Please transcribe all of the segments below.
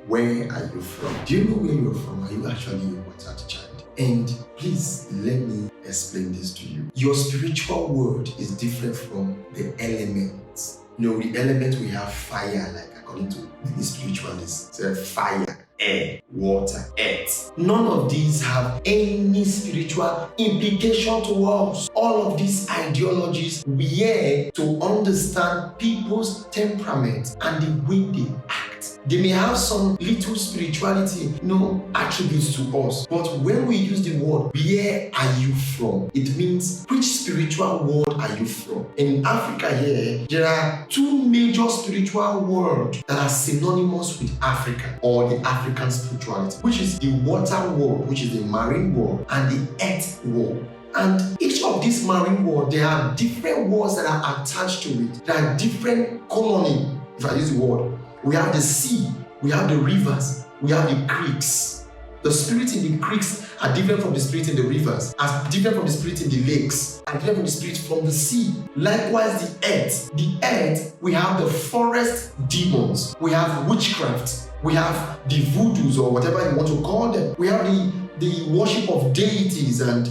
Where are you from? Do you know where you're from? Are you actually a water child? And please let me explain this to you. Your spiritual world is different from the elements. You know, the elements we have fire, like according to the spiritualists, so fire, air, water, earth. None of these have any spiritual implication to us. All of these ideologies we here to understand people's temperament and the way they act. They may have some little spirituality, attributes to us. But when we use the word, where are you from? It means, which spiritual world are you from? And in Africa here, there are two major spiritual worlds that are synonymous with Africa, or the African spirituality, which is the water world, which is the marine world, and the earth world. And each of these marine worlds, there are different words that are attached to it. There are different colony, if I use the word. We have the sea, we have the rivers, we have the creeks. The spirit in the creeks are different from the spirit in the rivers, are different from the spirit in the lakes, are different from the spirit from the sea. Likewise, the earth. The earth, we have the forest demons, we have witchcraft, we have the voodoos, or whatever you want to call them. We have the worship of deities and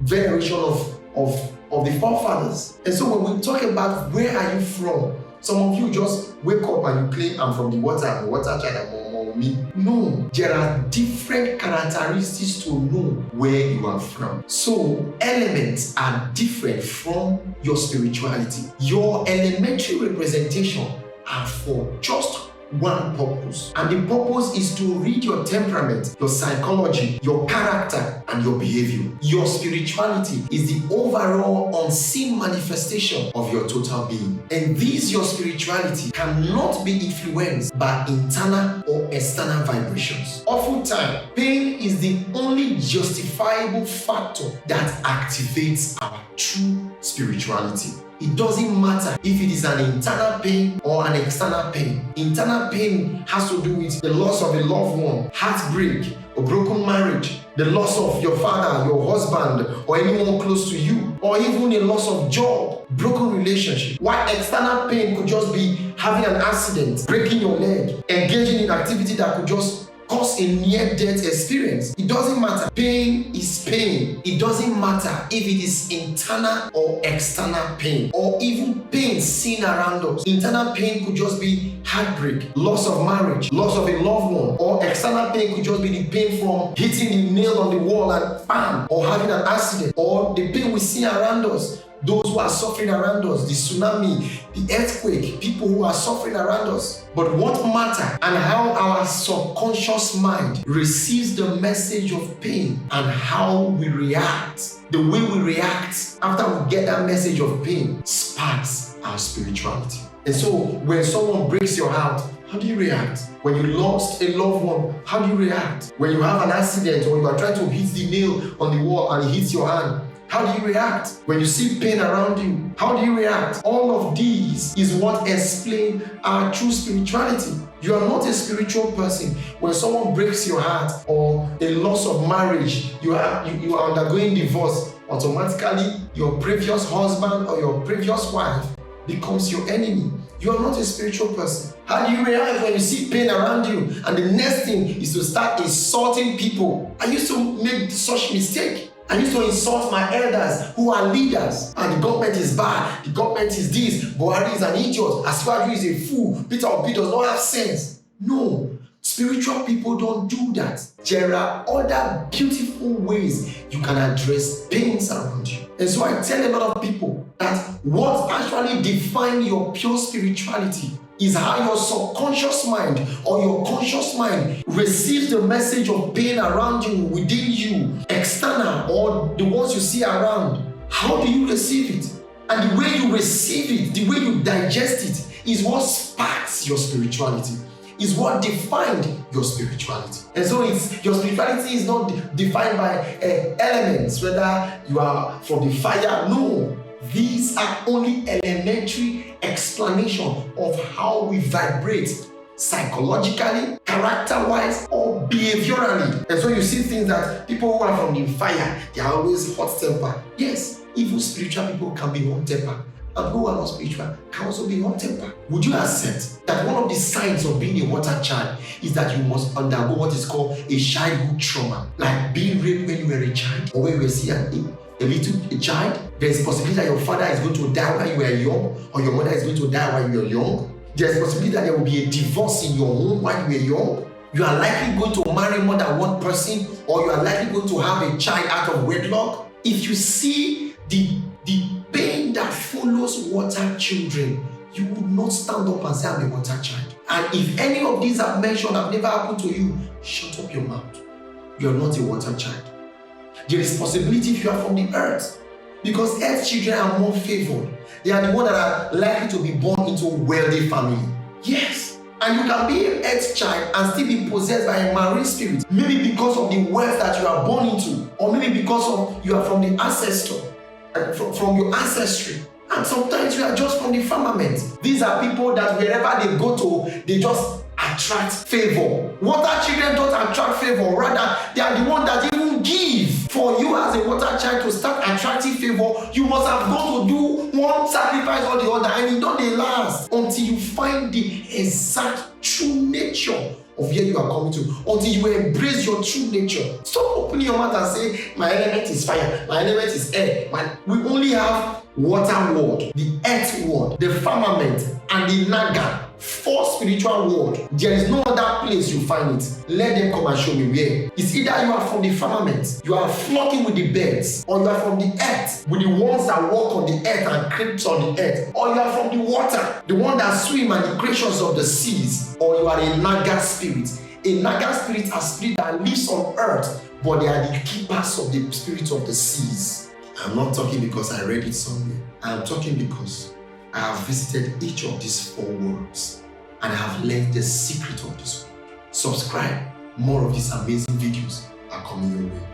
veneration of the forefathers. And so when we talk about where are you from, some of you just wake up and you claim, I'm from the water, I'm a water child, I'm me. No, there are different characteristics to know where you are from. So elements are different from your spirituality. Your elementary representation are for just one purpose, and the purpose is to read your temperament, your psychology, your character, and your behavior. Your spirituality is the overall unseen manifestation of your total being, and this your spirituality cannot be influenced by internal or external vibrations. Oftentimes, pain is the only justifiable factor that activates our true spirituality. It doesn't matter if it is an internal pain or an external pain. Internal pain has to do with the loss of a loved one, heartbreak, a broken marriage, the loss of your father, your husband, or anyone close to you, or even a loss of job, broken relationship. While external pain could just be having an accident, breaking your leg, engaging in activity that could just cause a near-death experience. It doesn't matter. Pain is pain. It doesn't matter if it is internal or external pain, or even pain seen around us. Internal pain could just be heartbreak, loss of marriage, loss of a loved one, or external pain could just be the pain from hitting the nail on the wall and bam, or having an accident, or the pain we see around us. Those who are suffering around us, the tsunami, the earthquake, people who are suffering around us. But what matters and how our subconscious mind receives the message of pain and how we react. The way we react after we get that message of pain sparks our spirituality. And so when someone breaks your heart, how do you react? When you lost a loved one, how do you react? When you have an accident or you are trying to hit the nail on the wall and it hits your hand, how do you react? When you see pain around you, how do you react? All of these is what explains our true spirituality. You are not a spiritual person when someone breaks your heart, or a loss of marriage, you are undergoing divorce. Automatically, your previous husband or your previous wife becomes your enemy. You are not a spiritual person. How do you react when you see pain around you and the next thing is to start insulting people? I used to make such mistake. I used to insult my elders who are leaders. And the government is bad. The government is this. Buhari is an idiot. Asiwaju is a fool. Peter Obi does not have sense. No. Spiritual people don't do that. There are other beautiful ways you can address pains around you. And so I tell a lot of people that what actually defines your pure spirituality is how your subconscious mind or your conscious mind receives the message of pain around you, within you, external, or the ones you see around. How do you receive it? And the way you receive it, the way you digest it, is what sparks your spirituality, is what defines your spirituality. And so your spirituality is not defined by elements, whether you are from the fire. No. These are only elementary explanation of how we vibrate psychologically, character-wise, or behaviorally. And so you see things that people who are from the fire, they are always hot-tempered. Yes, even spiritual people can be hot-tempered. and people who are not spiritual can also be hot-tempered. Would you accept that one of the signs of being a water child is that you must undergo what is called a childhood trauma, like being raped when you were a child, or when you were still a child? There's a possibility that your father is going to die while you were young, or your mother is going to die while you were young. There's a possibility that there will be a divorce in your home while you were young. You are likely going to marry more than one person, or you are likely going to have a child out of wedlock. If you see the pain that follows water children, you would not stand up and say, I'm a water child. And if any of these I've mentioned have never happened to you, shut up your mouth. You are not a water child. There is possibility if you are from the earth, because earth children are more favored. They are the ones that are likely to be born into a wealthy family. Yes. And you can be an earth child and still be possessed by a marine spirit, maybe because of the wealth that you are born into, or maybe because of you are from the ancestor, from your ancestry. And sometimes you are just from the firmament. These are people that wherever they go to, they just attract favor. Water children don't attract favor, rather they are the ones that even give. For you as a water child to start attracting favor, you must have gone to do one sacrifice or the other, and it don't last until you find the exact true nature of where you are coming to, until you embrace your true nature. Stop opening your mouth and say, my element is fire, my element is air. We only have water world, the earth world, the firmament, and the naga. 4 spiritual world. There is no other place you find it. Let them come and show me where. It's either you are from the firmament, you are flocking with the birds, or you are from the earth, with the ones that walk on the earth and creep on the earth, or you are from the water, the one that swim and the creatures of the seas, or you are a naga spirit. A naga spirit is a spirit that lives on earth, but they are the keepers of the spirits of the seas. I'm not talking because I read it somewhere. I'm talking because I have visited each of these 4 worlds and I have learned the secret of this world. Subscribe. More of these amazing videos are coming your way.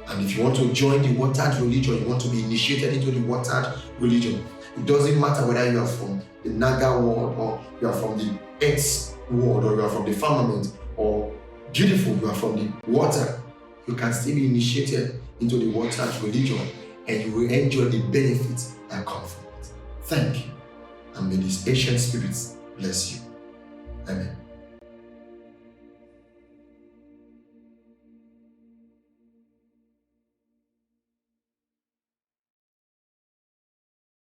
And if you want to join the watered religion, you want to be initiated into the watered religion, it doesn't matter whether you are from the Naga world, or you are from the Earth world, or you are from the firmament, or beautiful, you are from the water. You can still be initiated into the watered religion and you will enjoy the benefits that come from it. Thank you. And may these ancient spirits bless you. Amen.